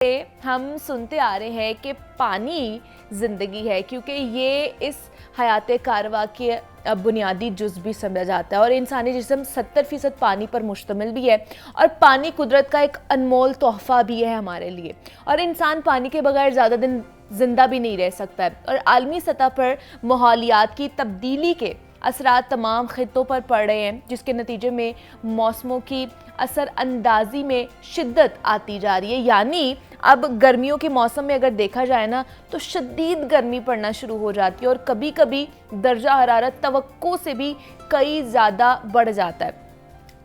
हम सुनते आ रहे हैं कि पानी ज़िंदगी है, क्योंकि ये इस हयात कारवा के बुनियादी जुज़ भी समझा जाता है और इंसानी जिस्म 70% पानी पर मुश्तमिल भी है और पानी कुदरत का एक अनमोल तोहफ़ा भी है हमारे लिए। और इंसान पानी के बगैर ज़्यादा दिन ज़िंदा भी नहीं रह सकता है। और आलमी सतह पर माहौलियात की तब्दीली के असरात तमाम खित्तों पर पड़ रहे हैं, जिसके नतीजे में मौसमों की असर अंदाजी में शिद्दत आती जा रही है। यानी अब गर्मियों के मौसम में अगर देखा जाए ना, तो शदीद गर्मी पड़ना शुरू हो जाती है और कभी कभी दर्जा हरारत तवक्को से भी कई ज़्यादा बढ़ जाता है।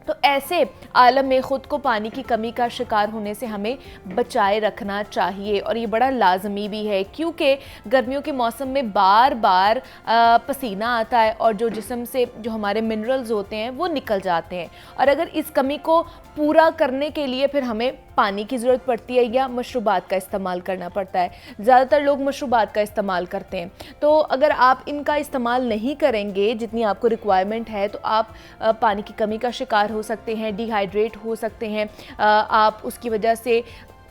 तो ऐसे आलम में ख़ुद को पानी की कमी का शिकार होने से हमें बचाए रखना चाहिए और ये बड़ा लाजमी भी है, क्योंकि गर्मियों के मौसम में बार बार पसीना आता है और जो जिस्म से जो हमारे मिनरल्स होते हैं वो निकल जाते हैं। और अगर इस कमी को पूरा करने के लिए फिर हमें पानी की ज़रूरत पड़ती है या मशरूबात का इस्तेमाल करना पड़ता है। ज़्यादातर लोग मशरूबात का इस्तेमाल करते हैं, तो अगर आप इनका इस्तेमाल नहीं करेंगे जितनी आपको रिक्वायरमेंट है, तो आप पानी की कमी का शिकार हो सकते हैं, डिहाइड्रेट हो सकते हैं, आप उसकी वजह से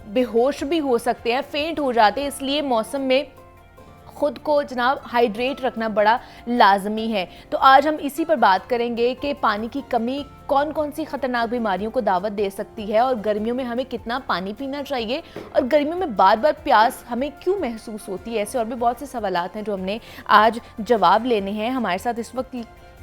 बेहोश भी हो सकते हैं, फेंट हो जाते हैं। इसलिए मौसम में ख़ुद को जनाब हाइड्रेट रखना बड़ा लाजमी है। तो आज हम इसी पर बात करेंगे कि पानी की कमी कौन कौन सी ख़तरनाक बीमारियों को दावत दे सकती है और गर्मियों में हमें कितना पानी पीना चाहिए और गर्मियों में बार बार प्यास हमें क्यों महसूस होती है। ऐसे और भी बहुत से सवालात हैं जो हमने आज जवाब लेने हैं। हमारे साथ इस वक्त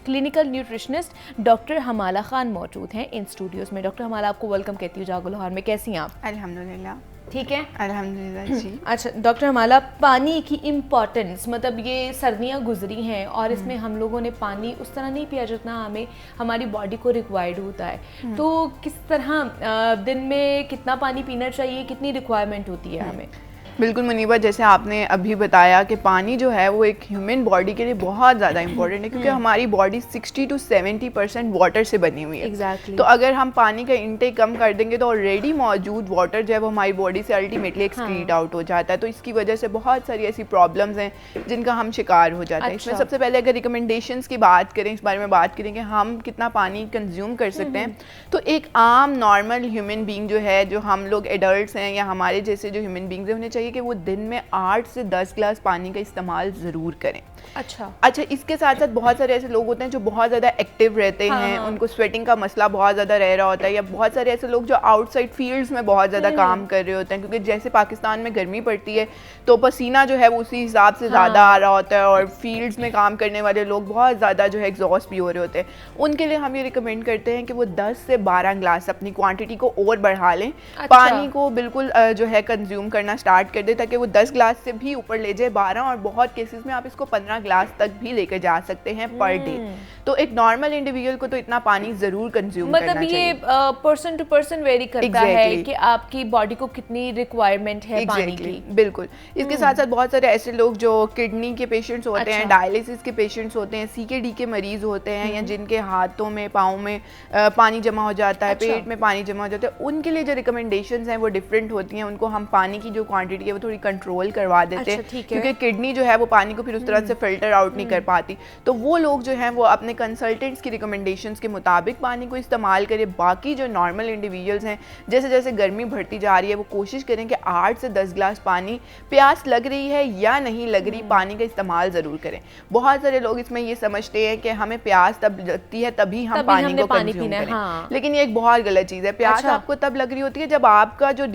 क्लिनिकल न्यूट्रिशनिस्ट डॉक्टर हमाला खान मौजूद हैं इन स्टूडियोज़ में। डॉक्टर हमाला, आपको वेलकम कहती हूँ जागो लाहौर में। कैसी हैं आप? अल्हम्दुलिल्लाह ठीक है, अल्हम्दुलिल्लाह जी। अच्छा डॉक्टर हमाला, पानी की इम्पॉर्टेंस, मतलब ये सर्दियाँ गुजरी हैं और इसमें हम लोगों ने पानी उस तरह नहीं पिया जितना हमें हमारी बॉडी को रिक्वायर्ड होता है। तो किस तरह दिन में कितना पानी पीना चाहिए, कितनी रिक्वायरमेंट होती है हमें? बिल्कुल मुनीबा, जैसे आपने अभी बताया कि पानी जो है वो एक ह्यूमन बॉडी के लिए बहुत ज़्यादा इंपॉर्टेंट है, क्योंकि हमारी बॉडी 60 to 70% वाटर से बनी हुई है। Exactly. तो अगर हम पानी का इंटेक कम कर देंगे तो ऑलरेडी मौजूद वाटर जो है वो हमारी बॉडी से अल्टीमेटली एक्सक्रीट आउट हो जाता है। तो इसकी वजह से बहुत सारी ऐसी प्रॉब्लम्स हैं जिनका हम शिकार हो जाते हैं। इसमें सबसे पहले अगर रिकमेंडेशंस की बात करें, इस बारे में बात करें कि हम कितना पानी कंज्यूम कर सकते हैं, तो एक आम नॉर्मल ह्यूमन बींग जो है, जो हम लोग एडल्ट हैं या हमारे जैसे जो ह्यूमन बींग्स हैं, उन्हें चाहिए कि वो दिन में 8 से 10 गिलास पानी का इस्तेमाल ज़रूर करें। अच्छा, इसके साथ साथ बहुत सारे ऐसे लोग होते हैं जो बहुत ज़्यादा एक्टिव रहते हैं, उनको स्वेटिंग का मसला बहुत ज़्यादा रह रहा होता है, या बहुत सारे ऐसे लोग जो आउटसाइड फील्ड्स में बहुत ज़्यादा काम कर रहे होते हैं, क्योंकि जैसे पाकिस्तान में गर्मी पड़ती है तो पसीना जो है वो उसी हिसाब से ज़्यादा आ रहा होता है और फील्ड्स में काम करने वाले लोग बहुत ज़्यादा जो है एग्जॉस्ट भी हो रहे होते हैं। उनके लिए हम ये रिकमेंड करते हैं कि वो 10 से 12 गिलास अपनी क्वान्टिटी को और बढ़ा लें। पानी को बिल्कुल जो है कंज्यूम करना स्टार्ट कर दे, ताकि वो 10 गिलास से भी ऊपर ले जाए, 12 और बहुत केसेस में आप इसको 15 गिलास तक भी लेकर जा सकते हैं पर डे। तो एक नॉर्मल इंडिविजुअल को तो इतना पानी जरूर कंज्यूम करना चाहिए। मतलब ये पर्सन टू पर्सन वेरी करता है कि आपकी बॉडी को कितनी रिक्वायरमेंट है पानी की। बिल्कुल। इसके साथ साथ बहुत सारे ऐसे लोग जो किडनी के पेशेंट्स होते हैं, डायलिसिस के पेशेंट्स होते हैं, CKD के मरीज होते हैं, या जिनके हाथों में पाँव में पानी जमा हो जाता है, पेट में पानी जमा हो जाता है, उनके लिए जो रिकमेंडेशंस हैं वो डिफरेंट होती हैं। उनको हम पानी की जो क्वांटिटी है वो थोड़ी कंट्रोल करवा देते हैं, क्योंकि किडनी जो है वो पानी को फिर उस तरह से फिल्टर आउट नहीं कर पाती। तो वो लोग जो हैं वो अपने कंसल्टेंट्स की रिकमेंडेशंस के मुताबिक पानी को इस्तेमाल करें। बाकी जो नॉर्मल इंडिविजुअल्स हैं, जैसे जैसे गर्मी बढ़ती जा रही है, वो कोशिश करें कि 8 से 10 गिलास पानी, प्यास लग रही है या नहीं लग रही, पानी का इस्तेमाल ज़रूर करें। बहुत सारे लोग इसमें ये समझते हैं कि हमें प्यास तब लगती है तभी हम पानी को कंज्यूम करें, लेकिन ये एक बहुत गलत चीज़ है। प्यास आपको तब लग रही होती है जब आपका जो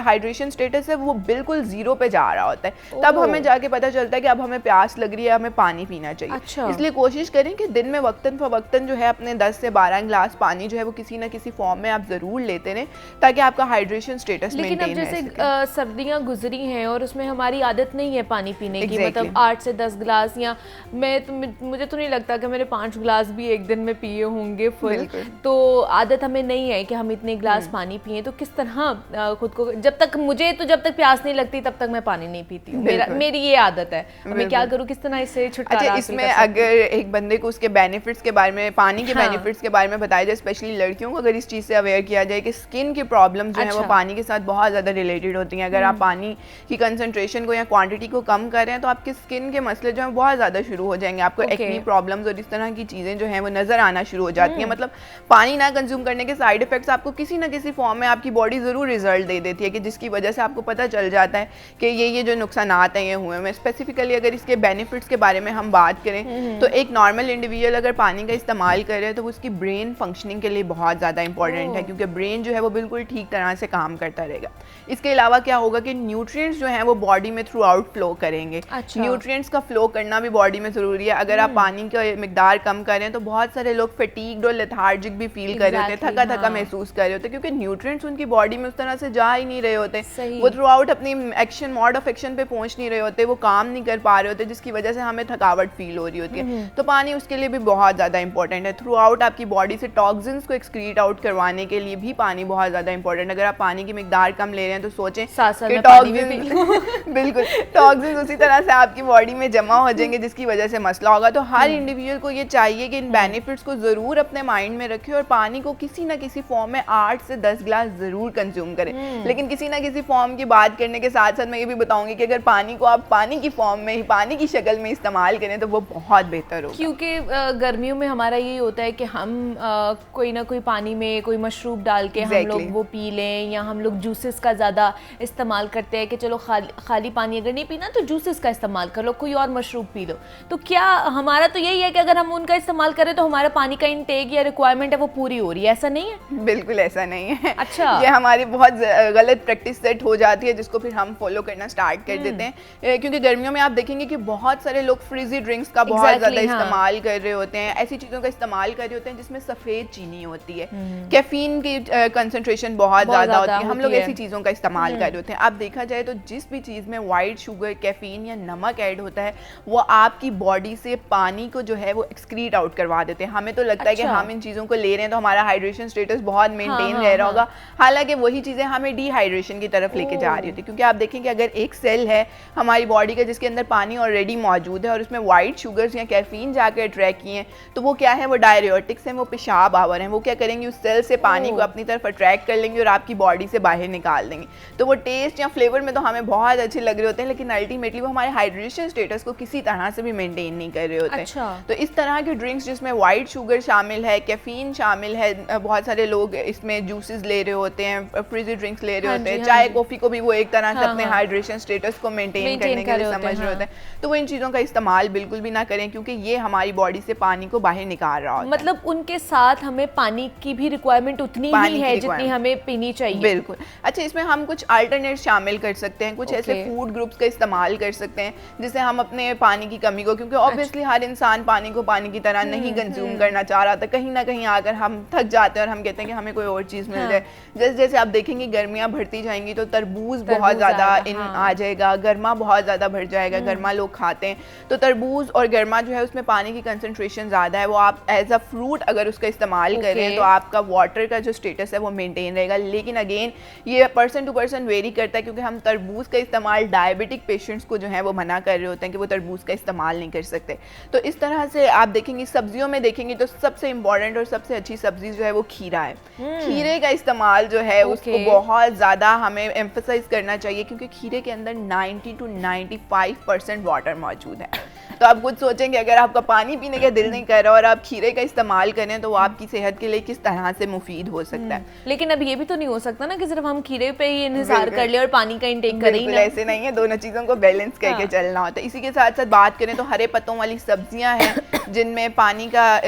हाइड्रेशन स्टेटस है वो बिल्कुल ज़ीरो पे जा रहा होता है, तब हमें जाके पता चलता है कि अब हमें प्यास लग रही है, हमें पानी पीना चाहिए। इसलिए कोशिश करें कि दिन में वक्तन फवक्तन जो है अपने 10 से 12 गिलास पानी जो है वो किसी ना किसी फॉर्म में आप ज़रूर लेते रहें, ताकि आपका हाइड्रेशन स्टेटस मेंटेन रहे। लेकिन अब जैसे सर्दियाँ गुजरी हैं और उसमें हमारी आदत नहीं है पानी पीने की, मतलब 8 से 10 गिलास, या मुझे तो नहीं लगता कि मैंने 5 गिलास भी एक दिन में पिए होंगे फुल। तो आदत हमें नहीं है कि हम इतने गिलास पानी पिए। तो किस तरह खुद को, जब तक प्यास नहीं नहीं लगती तब तक मैं पानी नहीं पीती हूँ। मेरी ये आदत है। मैं क्या करूँ, किस तरह इससे छुटकारा अच्छा, हासिल इसमें कर सकती हूँ? अगर एक बंदे को उसके बेनिफिट्स के बारे में, पानी के बेनिफिट्स के बारे में बताया जाए, स्पेशली लड़कियों को अगर इस चीज़ से अवेयर किया जाए कि स्किन की प्रॉब्लम जो है वो पानी के साथ बहुत ज़्यादा रिलेटेड होती हैं। अगर आप पानी की कंसंट्रेशन को या क्वांटिटी को कम कर रहे हैं तो आपके स्किन के मसले जो हैं बहुत ज़्यादा शुरू हो जाएंगे। आपको एक्नी प्रॉब्लम्स और इस तरह की चीज़ें जो हैं वो नज़र आना शुरू हो जाती हैं। मतलब पानी ना कंज्यूम करने के साइड इफेक्ट्स आपको किसी ना किसी फॉर्म में आपकी बॉडी ज़रूर रिजल्ट दे देती है कि जिसकी वजह से आपको पता चल जाता है कि ये जो नुकसानात हैं ये हुए हैं। स्पेसिफिकली अगर इसके बेनिफिट्स के बारे में हम बात करें तो एक नॉर्मल इंडिविजुअल अगर पानी का इस्तेमाल करे तो उसकी ब्रेन फंक्शनिंग के लिए बहुत ज़्यादा इंपॉर्टेंट है, क्योंकि ब्रेन जो है वो बिल्कुल ठीक तरह से काम करता रहेगा। इसके अलावा क्या होगा कि न्यूट्रिएंट्स जो हैं वो बॉडी में थ्रू आउट फ्लो करेंगे। न्यूट्रिएंट्स का फ्लो करना भी बॉडी में ज़रूरी है। अगर आप पानी का मिकदार कम करें तो बहुत सारे लोग फटीग्ड और लेथार्जिक भी फील कर रहे होते हैं, थका थका महसूस कर रहे होते हैं, क्योंकि न्यूट्रिएंट्स उनकी बॉडी में उस तरह से जा ही नहीं रहे होते, वो थ्रू आउट अपनी एक्शन मोड ऑफ एक्शन पे पहुंच नहीं रहे होते, वो काम नहीं कर पा रहे होते, जिसकी वजह से हमें थकावट फील हो रही होती है। तो पानी उसके लिए भी बहुत ज़्यादा इंपॉर्टेंट है। थ्रू आउट आपकी बॉडी से टॉक्सिन्स को एक्सक्रीट आउट करवाने के लिए भी पानी बहुत ज़्यादा इंपॉर्टेंट है। अगर आप पानी की मिकदार कम ले रहे हैं तो सोचें कि टॉक्सिन बिल्कुल टॉक्सिन्स उसी तरह से आपकी बॉडी में जमा हो जाएंगे, जिसकी वजह से मसला होगा। तो हर इंडिविजुअल को ये चाहिए कि इन बेनिफिट्स को ज़रूर अपने माइंड में रखें और पानी को किसी ना किसी फॉर्म में 8 से 10 गिलास ज़रूर कंज्यूम करें। लेकिन किसी ना किसी फॉर्म की बात करने के साथ साथ मैं ये भी बताऊंगी कि अगर पानी को आप पानी की फॉर्म में ही, पानी की शक्ल में इस्तेमाल करें तो वो बहुत बेहतर होगा। क्योंकि गर्मियों में हमारा यही होता है कि हम कोई ना कोई पानी में कोई मशरूब डाल के हम लोग वो पी लें, या हम लोग जूसेस का ज़्यादा इस्तेमाल करते हैं कि चलो खाली पानी अगर नहीं पीना तो जूसेस का इस्तेमाल कर लो, कोई और मशरूब पी लो। तो क्या हमारा तो यही है कि अगर हम उनका इस्तेमाल करें तो हमारा पानी का इंटेक या रिक्वायरमेंट है वो पूरी हो रही है? ऐसा नहीं है? बिल्कुल ऐसा नहीं है। अच्छा, ये हमारी बहुत गलत प्रैक्टिस सेट हो जाती है, जिसको फिर हम फॉलो करना स्टार्ट कर देते हैं। क्योंकि गर्मियों में आप देखेंगे कि बहुत सारे लोग फ्रीजी ड्रिंक्स का बहुत ज़्यादा इस्तेमाल कर रहे होते हैं, ऐसी चीज़ों का इस्तेमाल कर रहे होते हैं जिसमें सफ़ेद चीनी होती है, कैफीन की कंसंट्रेशन बहुत ज़्यादा होती है, हम लोग ऐसी चीज़ों का इस्तेमाल कर रहे होते हैं। अब देखा जाए तो जिस भी चीज़ में वाइट शुगर, कैफीन या नमक ऐड होता है वो आपकी बॉडी से पानी को जो है वो एक्सक्रीट आउट करवा देते हैं। हमें तो लगता है कि हम इन चीज़ों को ले रहे हैं तो हमारा हाइड्रेशन स्टेटस बहुत मेंटेन रह रहा होगा, हालांकि वही चीज़ें हमें डिहाइड्रेशन की तरफ लेके जा रही होती है। क्योंकि आप देखेंगे अगर एक सेल है हमारी बॉडी का जिसके अंदर पानी ऑलरेडी मौजूद है और उसमें वाइट शुगर्स या कैफीन जाकर अट्रैक्ट किए हैं, तो वो क्या है, वो डायरियोटिक्स हैं, वो पेशाब आवर हैं। वो क्या करेंगे, उस सेल से पानी को अपनी तरफ अट्रैक्ट कर लेंगे और आपकी बॉडी से बाहर निकाल देंगे। तो वो टेस्ट या फ्लेवर में तो हमें बहुत अच्छे लग रहे होते हैं, लेकिन अल्टीमेटली वो हमारे हाइड्रेशन स्टेटस को किसी तरह से भी मेंटेन नहीं कर रहे होते। अच्छा। तो इस तरह के ड्रिंक्स जिसमें वाइट शुगर शामिल है, कैफीन शामिल है, बहुत सारे लोग इसमें जूसेस ले रहे होते हैं, फ्रीजी ड्रिंक्स ले रहे होते हैं, चाय कॉफ़ी को भी वो एक तरह से अपने हाइड्रेशन स्टेटस को मेंटेन करने के लिए समझ रहे होते हैं। तो वो इन चीज़ों का इस्तेमाल बिल्कुल भी ना करें, क्योंकि ये हमारी बॉडी से पानी को बाहर निकाल रहा होता है। मतलब उनके साथ हमें पानी की भी रिक्वायरमेंट उतनी ही है जितनी हमें पीनी चाहिए। बिल्कुल। अच्छा, इसमें हम कुछ अल्टरनेट शामिल कर सकते हैं, कुछ ऐसे फूड ग्रुप्स का इस्तेमाल कर सकते हैं जिससे हम अपने पानी की कमी को, क्योंकि ऑब्वियसली हर इंसान पानी को पानी की तरह नहीं कंज्यूम करना चाह रहा था, कहीं ना कहीं आकर हम थक जाते हैं और हम कहते हैं कि हमें कोई और चीज़ मिल जाए। जैसे जैसे आप देखेंगे गर्मियाँ बढ़ती जाएंगी तो तरबूज बहुत ज़्यादा इन आ जाएगा, गर्मा बहुत ज़्यादा बढ़ जाएगा, गर्मा लोग खाते हैं, तो तरबूज और गर्मा जो है उसमें पानी की कंसंट्रेशन ज़्यादा है, वो आप एज अ फ्रूट अगर उसका इस्तेमाल करें तो आपका वाटर का जो स्टेटस है वो मेंटेन रहेगा। लेकिन अगेन ये पर्सन टू पर्सन वेरी करता है, क्योंकि हम तरबूज का इस्तेमाल डायबिटिक पेशेंट्स को जो है वो मना कर रहे होते हैं कि वो तरबूज का इस्तेमाल नहीं कर सकते। तो इस तरह से आप देखेंगे सब्जियों में देखेंगे तो सबसे इंपॉर्टेंट और सबसे अच्छी सब्जी जो है वो खीरा है। खीरे का इस्तेमाल जो है उसको बहुत ज़्यादा हमें एम्फसाइज करना चाहिए, क्योंकि खीरे के अंदर 90 to 95% वाटर मौजूद है। तो आप खुद सोचेंगे अगर आपका पानी पीने का दिल नहीं कर रहा और आप खीरे का इस्तेमाल करें तो वो आपकी सेहत के लिए किस तरह से मुफीद हो सकता है। लेकिन अब ये भी तो नहीं हो सकता ना कि सिर्फ हम खीरे पे ही इंतजार कर ले और पानी का इंटेक करें ही ना। ऐसे नहीं है, दोनों चीज़ों को बैलेंस करके चलना होता है। इसी के साथ साथ बात करें तो हरे पत्तों वाली सब्जियां हैं जिनमें पानी का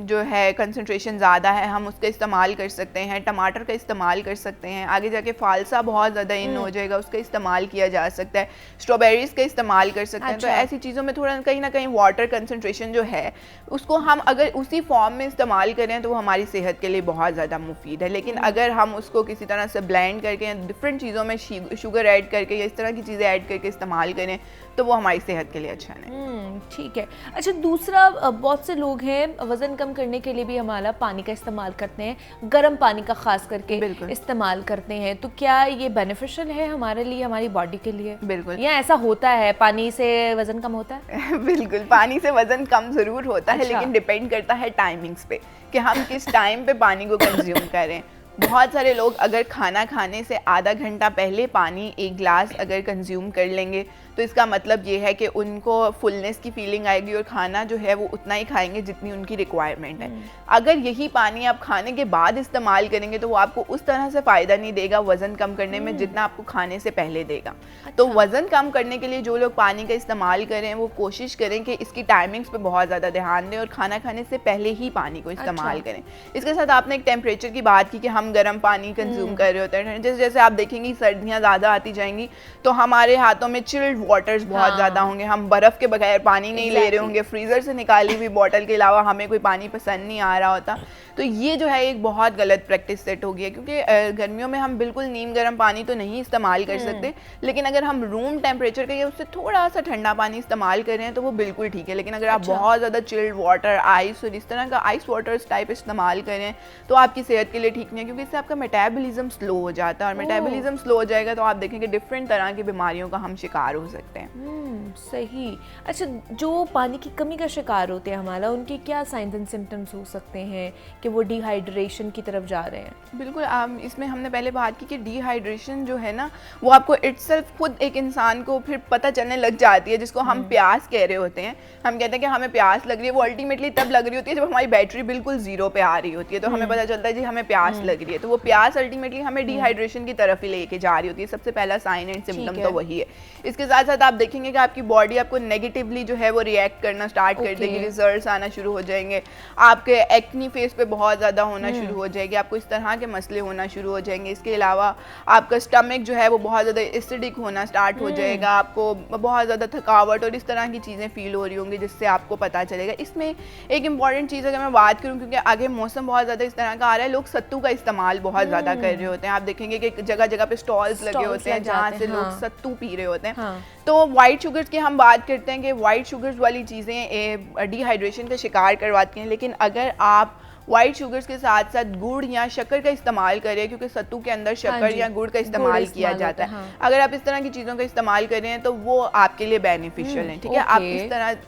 जो है कंसंट्रेशन ज़्यादा है, हम उसका इस्तेमाल कर सकते हैं। टमाटर का इस्तेमाल कर सकते हैं, आगे जाके फालसा बहुत ज़्यादा इन हो जाएगा, उसका इस्तेमाल किया जा सकता है। स्ट्रॉबेरीज का इस्तेमाल कर सकते हैं। तो ऐसी चीज़ों में थोड़ा कहीं ना कहीं वाटर कंसंट्रेशन जो है उसको हम अगर उसी फॉर्म में इस्तेमाल करें तो वो हमारी सेहत के लिए बहुत ज़्यादा मुफीद है। लेकिन अगर हम उसको किसी तरह से ब्लेंड करके डिफरेंट चीज़ों में शुगर ऐड करके या इस तरह की चीज़ें ऐड करके इस्तेमाल करें तो वो हमारी सेहत के लिए अच्छा नहीं। ठीक है। अच्छा, दूसरा बहुत से लोग हैं वज़न कम करने के लिए भी हमारा पानी का इस्तेमाल करते हैं, गर्म पानी का ख़ास करके इस्तेमाल करते हैं, तो क्या ये बेनिफिशियल है हमारे हमारे लिए, हमारी बॉडी के लिए? बिल्कुल। या ऐसा होता है पानी से वजन कम होता है? बिल्कुल, पानी से वजन कम ज़रूर होता है, लेकिन डिपेंड करता है टाइमिंग्स पे कि हम किस टाइम पे पानी को कंज्यूम करें। बहुत सारे लोग अगर खाना खाने से आधा घंटा पहले पानी 1 गिलास अगर कंज्यूम कर लेंगे तो इसका मतलब ये है कि उनको फुलनेस की फीलिंग आएगी और खाना जो है वो उतना ही खाएंगे जितनी उनकी रिक्वायरमेंट है। अगर यही पानी आप खाने के बाद इस्तेमाल करेंगे तो वो आपको उस तरह से फ़ायदा नहीं देगा वज़न कम करने में जितना आपको खाने से पहले देगा। तो वज़न कम करने के लिए जो लोग पानी का इस्तेमाल करें वो कोशिश करें कि इसकी टाइमिंग्स पे बहुत ज़्यादा ध्यान दें और खाना खाने से पहले ही पानी को इस्तेमाल करें। इसके साथ आपने एक टेम्परेचर की बात की कि हम गर्म पानी कंज्यूम कर रहे होते हैं, जैसे जैसे आप देखेंगी सर्दियाँ ज़्यादा आती जाएंगी तो हमारे हाथों में चिल्ड वाटर्स बहुत ज़्यादा होंगे, हम बर्फ़ के बगैर पानी नहीं ले रहे होंगे, फ्रीज़र से निकाली हुई बॉटल के अलावा हमें कोई पानी पसंद नहीं आ रहा होता। तो ये जो है एक बहुत गलत प्रैक्टिस सेट हो गई है, क्योंकि गर्मियों में हम बिल्कुल नीम गर्म पानी तो नहीं इस्तेमाल कर सकते, लेकिन अगर हम रूम टेम्परेचर का या उससे थोड़ा सा ठंडा पानी इस्तेमाल कर रहे हैं तो वो बिल्कुल ठीक है। लेकिन अगर आप बहुत ज़्यादा चिल्ड वाटर, आइस और इस तरह का आइस वाटर्स टाइप इस्तेमाल करें तो आपकी सेहत के लिए ठीक नहीं है, क्योंकि इससे आपका मेटाबॉलिज्म स्लो हो जाता है और मेटाबॉलिज्म स्लो हो जाएगा तो आप देखेंगे डिफरेंट तरह की बीमारियों का हम शिकार हो सकते हैं। सही। अच्छा, जो पानी की कमी का शिकार होते हैं हमारा, उनके क्या साइंस एंड सिम्टम्स हो सकते हैं कि वो डिहाइड्रेशन की तरफ जा रहे हैं? बिल्कुल, इसमें हमने पहले बात की कि डिहाइड्रेशन जो है ना वो आपको इटसेल्फ खुद एक इंसान को फिर पता चलने लग जाती है, जिसको हम प्यास कह रहे होते हैं। हम कहते हैं कि हमें प्यास लग रही है, वो अल्टीमेटली तब लग रही होती है जब हमारी बैटरी बिल्कुल ज़ीरो पे आ रही होती है, तो हमें पता चलता है जी हमें प्यास लग रही है। तो वो प्यास अल्टीमेटली हमें डिहाइड्रेशन की तरफ ही लेके जा रही होती है। सबसे पहला साइन एंड सिम्टम तो वही है। इसके साथ साथ आप देखेंगे कि आपकी बॉडी आपको नेगेटिवली जो है वो रिएक्ट करना स्टार्ट कर देगी, रिजल्ट्स आना शुरू हो जाएंगे, आपके एक्नी फेस पे बहुत ज़्यादा होना शुरू हो जाएगी, आपको इस तरह के मसले होना शुरू हो जाएंगे। इसके अलावा आपका स्टमक जो है वो बहुत ज़्यादा एसिडिक होना स्टार्ट हो जाएगा, आपको बहुत ज़्यादा थकावट और इस तरह की चीज़ें फील हो रही होंगी, जिससे आपको पता चलेगा। इसमें एक इंपॉर्टेंट चीज़ अगर मैं बात करूँ, क्योंकि आगे मौसम बहुत ज़्यादा इस तरह का आ रहा है, लोग सत्तू का इस्तेमाल बहुत ज़्यादा कर रहे होते हैं। आप देखेंगे कि जगह जगह पे स्टॉल्स लगे होते हैं जहाँ से लोग सत्तू पी रहे होते हैं। तो वाइट शुगर्स की हम बात करते हैं कि वाइट शुगर्स वाली चीज़ें डिहाइड्रेशन का शिकार करवाती हैं, लेकिन अगर आप वाइट शुगर्स के साथ साथ गुड़ या शक्कर का इस्तेमाल करें, क्योंकि सत्तू के अंदर शक्कर या गुड़ का इस्तेमाल किया जाता है, अगर आप इस तरह की चीज़ों का इस्तेमाल कर रहे हैं तो वो आपके लिए बेनिफिशियल है। ठीक है, आप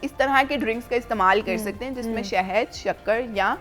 इस तरह के ड्रिंक्स का इस्तेमाल कर सकते हैं जिसमें शहद, शक्कर या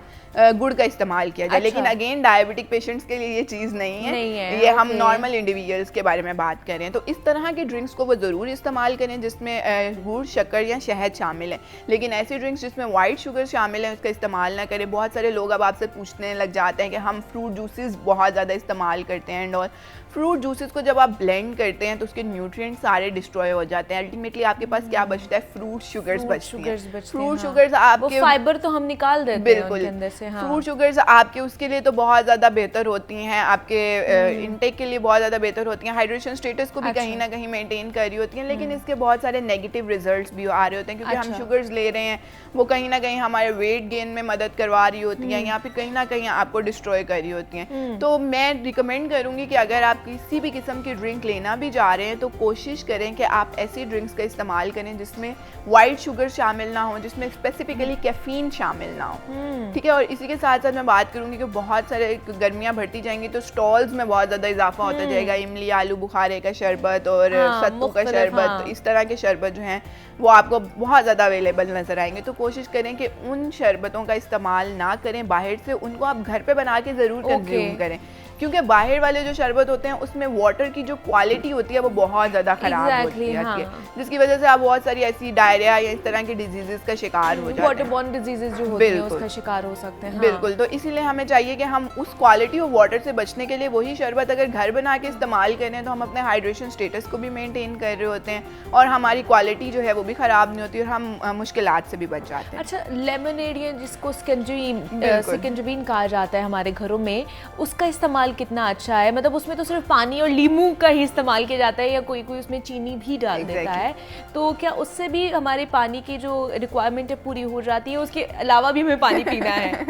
गुड़ का इस्तेमाल किया जाए। लेकिन अगेन डायबिटिक पेशेंट्स के लिए ये चीज़ नहीं है। ये हम नॉर्मल इंडिविजुअल्स के बारे में बात कर रहे हैं। तो इस तरह के ड्रिंक्स को वो ज़रूर इस्तेमाल करें जिसमें गुड़, शक्कर या शहद शामिल है। लेकिन ऐसे ड्रिंक्स जिसमें वाइट शुगर शामिल है उसका इस्तेमाल ना करें। बहुत सारे लोग अब आपसे पूछने लग जाते हैं कि हम फ्रूट जूसेस बहुत ज़्यादा इस्तेमाल करते हैं एंड ऑल। फ्रूट जूसेस को जब आप ब्लेंड करते हैं तो उसके न्यूट्रिएंट्स सारे डिस्ट्रॉय हो जाते हैं। अल्टीमेटली आपके पास क्या बचता है? फ्रूट शुगर्स बचती हैं। फ्रूट शुगर्स आपके फाइबर तो हम निकाल देते हैं बिल्कुल अंदर से। फ्रूट शुगर्स आपके उसके लिए तो बहुत ज़्यादा बेहतर होती हैं, आपके इनटेक के लिए बहुत ज़्यादा बेहतर होती हैं, हाइड्रेशन स्टेटस को भी कहीं ना कहीं मेंटेन कर रही होती हैं। लेकिन इसके बहुत सारे नेगेटिव रिजल्ट्स भी आ रहे होते हैं, क्योंकि हम शुगर्स ले रहे हैं वो कहीं ना कहीं हमारे वेट गेन में मदद करवा रही होती हैं या फिर कहीं ना कहीं आपको डिस्ट्रॉय कर रही होती हैं। तो मैं रिकमेंड करूँगी कि अगर आप किसी भी किस्म की ड्रिंक लेना भी जा रहे हैं तो कोशिश करें कि आप ऐसी ड्रिंक्स का इस्तेमाल करें जिसमें वाइट शुगर शामिल ना हो, जिसमें स्पेसिफिकली कैफीन शामिल ना हो। ठीक है, और इसी के साथ साथ मैं बात करूंगी कि बहुत सारे गर्मियां बढ़ती जाएंगी तो स्टॉल्स में बहुत ज़्यादा इजाफा होता जाएगा। इमली, आलू बुखारे का शरबत और सत्तू का शरबत, इस तरह के शरबत जो हैं वो आपको बहुत ज़्यादा अवेलेबल नज़र आएंगे। तो कोशिश करें कि उन शरबतों का इस्तेमाल ना करें बाहर से, उनको आप घर पे बना के ज़रूर कंज्यूम करें, क्योंकि बाहर वाले जो शरबत होते हैं उसमें वाटर की जो क्वालिटी होती है वो बहुत ज़्यादा ख़राब होती है, जिसकी वजह से आप बहुत सारी ऐसी डायरिया या इस तरह की डिजीज़ेस का शिकार हो जाते हैं, वाटरबोर्न डिजीजेस जो होती हैं उसका शिकार हो सकते हैं। बिल्कुल, तो इसीलिए हमें चाहिए कि हम उस क्वालिटी ऑफ वाटर से बचने के लिए वही शरबत अगर घर बना के इस्तेमाल करें तो हम अपने हाइड्रेशन स्टेटस को भी मेनटेन कर रहे होते हैं और हमारी क्वालिटी जो है वो भी ख़राब नहीं होती और हम मुश्किलात से भी बच जाते हैं। अच्छा, लेमनेड जिसको स्किंजबीन कहा जाता है हमारे घरों में, उसका इस्तेमाल कितना अच्छा है? मतलब उसमें तो सिर्फ पानी और लीमू का ही इस्तेमाल किया जाता है या कोई कोई उसमें चीनी भी डाल देता है, तो क्या उससे भी हमारे पानी की जो रिक्वायरमेंट है पूरी हो जाती है? उसके अलावा भी हमें पानी पीना है?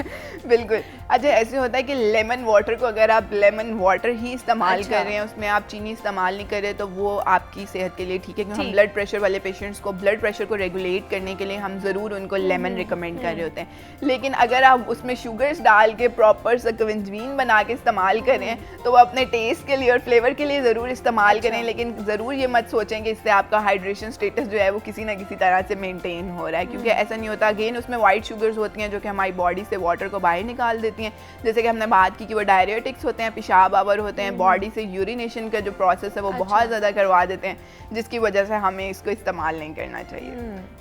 बिल्कुल। अच्छा, ऐसे होता है कि लेमन वाटर को अगर आप लेमन वाटर ही इस्तेमाल कर रहे हैं, उसमें आप चीनी इस्तेमाल नहीं कर रहे, तो वो आपकी सेहत के लिए ठीक है, क्योंकि हम ब्लड प्रेशर वाले पेशेंट्स को ब्लड प्रेशर को रेगुलेट करने के लिए हम ज़रूर उनको लेमन रिकमेंड कर रहे होते हैं। लेकिन अगर आप उसमें शुगर्स डाल के प्रॉपर स्किंजबीन बना के इस्तेमाल कर रहे हैं तो वो अपने टेस्ट के लिए और फ्लेवर के लिए ज़रूर इस्तेमाल करें, लेकिन ज़रूर ये मत सोचें कि इससे आपका हाइड्रेशन स्टेटस जो है वो किसी ना किसी तरह से मेंटेन हो रहा है, क्योंकि ऐसा नहीं होता। अगेन उसमें वाइट शुगर्स होती हैं जो कि हमारी बॉडी से वाटर को बाहर निकाल देती हैं, जैसे कि हमने बात की कि वो डायरेटिक्स होते हैं, पेशाब आवर होते हैं, बॉडी से यूरिनेशन का जो प्रोसेस है वो बहुत ज़्यादा करवा देते हैं, जिसकी वजह से हमें इसको इस्तेमाल नहीं करना चाहिए।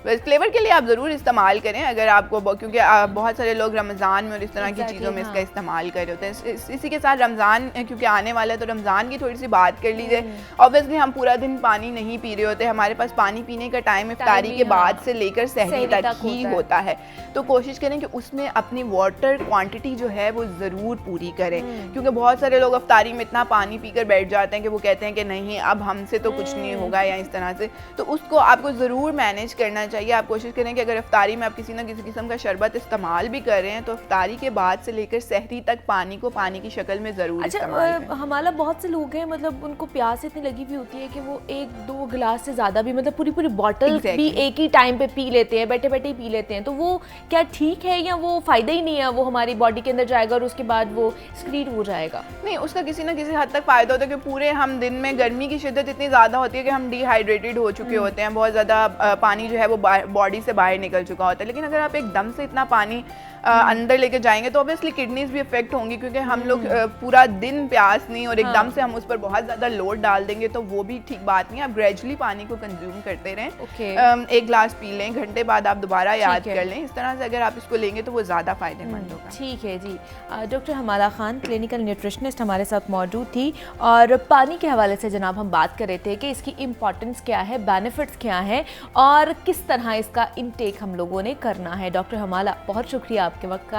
बस फ्लेवर के लिए आप ज़रूर इस्तेमाल करें अगर आपको, क्योंकि बहुत सारे लोग रमज़ान में और इस तरह की चीज़ों में इसका इस्तेमाल कर रहे होते हैं। इसी के साथ रमज़ान क्योंकि आने वाला है तो रमज़ान की थोड़ी सी बात कर लीजिए। ऑब्वियसली हम पूरा दिन पानी नहीं पी रहे होते, हमारे पास पानी पीने का टाइम इफ्तारी के बाद से लेकर सहरी तक ही होता है, तो कोशिश करें कि उसमें अपनी वाटर क्वांटिटी जो है वो ज़रूर पूरी करें, क्योंकि बहुत सारे लोग इफ्तारी में इतना पानी पीकर बैठ जाते हैं कि वो कहते हैं कि नहीं अब हमसे तो कुछ नहीं होगा या इस तरह से, तो उसको आपको ज़रूर मैनेज करना चाहिए। आप कोशिश करें कि अगर इफ्तारी में आप किसी न किसी किस्म का शरबत इस्तेमाल भी कर रहे हैं तो इफ्तारी के बाद से लेकर सहरी तक पानी को पानी की शक्ल में ज़रूर इस्तेमाल करें। हमारा बहुत से लोग हैं मतलब उनको प्यास इतनी लगी हुई होती है कि वो 1-2 गिलास से ज़्यादा भी मतलब पूरी पूरी बॉटल भी एक ही टाइम पे पी लेते हैं, बैठे बैठे ही पी लेते हैं, तो वो क्या ठीक है या वो फ़ायदा ही नहीं है, वो हमारी बॉडी के अंदर जाएगा और उसके बाद वो एक्सक्रीट हो जाएगा? नहीं, उसका किसी न किसी हद तक फ़ायदा होता है कि पूरे हम दिन में गर्मी की शिद्दत इतनी ज़्यादा होती है कि हम डिहाइड्रेटेड हो चुके होते हैं, बहुत ज़्यादा पानी जो है वो बॉडी से बाहर निकल चुका होता है। लेकिन अगर आप एकदम से इतना पानी अंदर लेके जाएंगे तो ऑब्वियसली किडनीज भी इफेक्ट होंगी, क्योंकि हम लोग पूरा दिन प्यास नहीं और एकदम से हम उस पर बहुत ज़्यादा लोड डाल देंगे तो वो भी ठीक बात नहीं है। आप ग्रेजुअली पानी को कंज्यूम करते रहें, एक गिलास पी लें, घंटे बाद आप दोबारा याद कर लें, इस तरह से अगर आप इसको लेंगे तो वो ज़्यादा फ़ायदेमंद होगा। ठीक है जी। डॉक्टर हमाला खान क्लिनिकल न्यूट्रिशनिस्ट हमारे साथ मौजूद थी और पानी के हवाले से जनाब हम बात कर रहे थे कि इसकी इम्पॉर्टेंस क्या है, बेनिफिट्स क्या हैं और किस तरह इसका इनटेक हम लोगों ने करना है। डॉक्टर हमाला बहुत शुक्रिया आपके वक्त का,